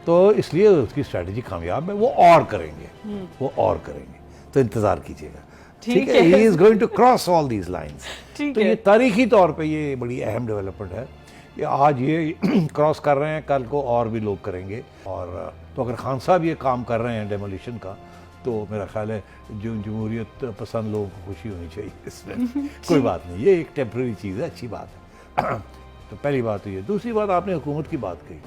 تو اس لیے اس کی اسٹریٹجی کامیاب ہے. وہ اور کریں گے تو انتظار کیجیے گا. ٹھیک ہے, he is going to cross all these lines. تو یہ تاریخی طور پہ یہ بڑی اہم ڈیولپمنٹ ہے کہ آج یہ کراس کر رہے ہیں, کل کو اور بھی لوگ کریں گے. اور تو اگر خان صاحب یہ کام کر رہے ہیں ڈیمولیشن کا, تو میرا خیال ہے جو جمہوریت پسند لوگوں کو خوشی ہونی چاہیے اس میں. کوئی بات نہیں, یہ ایک ٹیمپرری چیز ہے, اچھی بات ہے. تو پہلی بات تو یہ. دوسری بات, آپ نے حکومت کی بات کہی.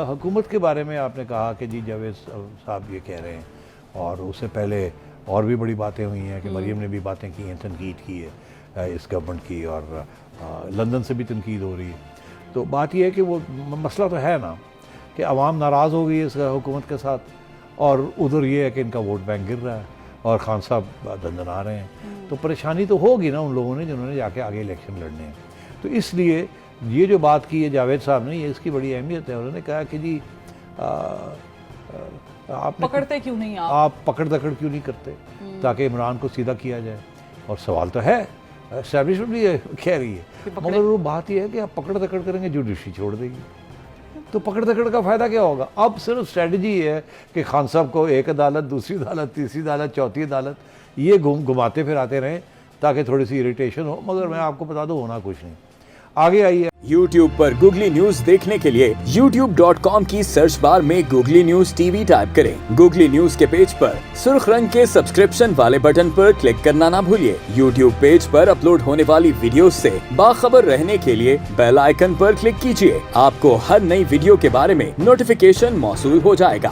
حکومت کے بارے میں آپ نے کہا کہ جی جاوید صاحب یہ کہہ رہے ہیں, اور اس سے پہلے اور بھی بڑی باتیں ہوئی ہیں کہ مریم نے بھی باتیں کی ہیں, تنقید کی ہے اس گورنمنٹ کی, اور لندن سے بھی تنقید ہو رہی ہے. تو بات یہ ہے کہ وہ مسئلہ تو ہے نا کہ عوام ناراض ہو گئی ہے اس حکومت کے ساتھ, اور ادھر یہ ہے کہ ان کا ووٹ بینک گر رہا ہے اور خان صاحب دندنا رہے ہیں. تو پریشانی تو ہوگی نا ان لوگوں نے جنہوں نے جا کے آگے الیکشن لڑنے ہیں. تو اس لیے یہ جو بات کی ہے جاوید صاحب نے, یہ اس کی بڑی اہمیت ہے. انہوں نے کہا کہ جی آپ پکڑتے کیوں نہیں, آپ پکڑ دکڑ کیوں نہیں کرتے تاکہ عمران کو سیدھا کیا جائے. اور سوال تو ہے, اسٹیبلشمنٹ بھی کہہ رہی ہے, مگر وہ بات یہ ہے کہ آپ پکڑ دکڑ کریں گے جوڈیشری چھوڑ دے گی. تو پکڑ دکڑ کا فائدہ کیا ہوگا؟ اب صرف اسٹریٹجی یہ ہے کہ خان صاحب کو ایک عدالت, دوسری عدالت, تیسری عدالت, چوتھی عدالت, یہ گھماتے پھراتے رہیں تاکہ تھوڑی سی اریٹیشن ہو. مگر میں آپ کو بتا دوں ہونا کچھ نہیں. آگے آئیے. YouTube پر گوگلی نیوز دیکھنے کے لیے youtube.com کی سرچ بار میں googly news T V type کریں. گوگلی نیوز کے پیج پر سرخ رنگ کے سبسکرپشن والے بٹن پر کلک کرنا نہ بھولیے. YouTube پیج پر اپلوڈ ہونے والی ویڈیوز سے باخبر رہنے کے لیے بیل آئیکن پر کلک کیجیے. آپ کو ہر نئی ویڈیو کے بارے میں نوٹیفیکیشن موصول ہو جائے گا.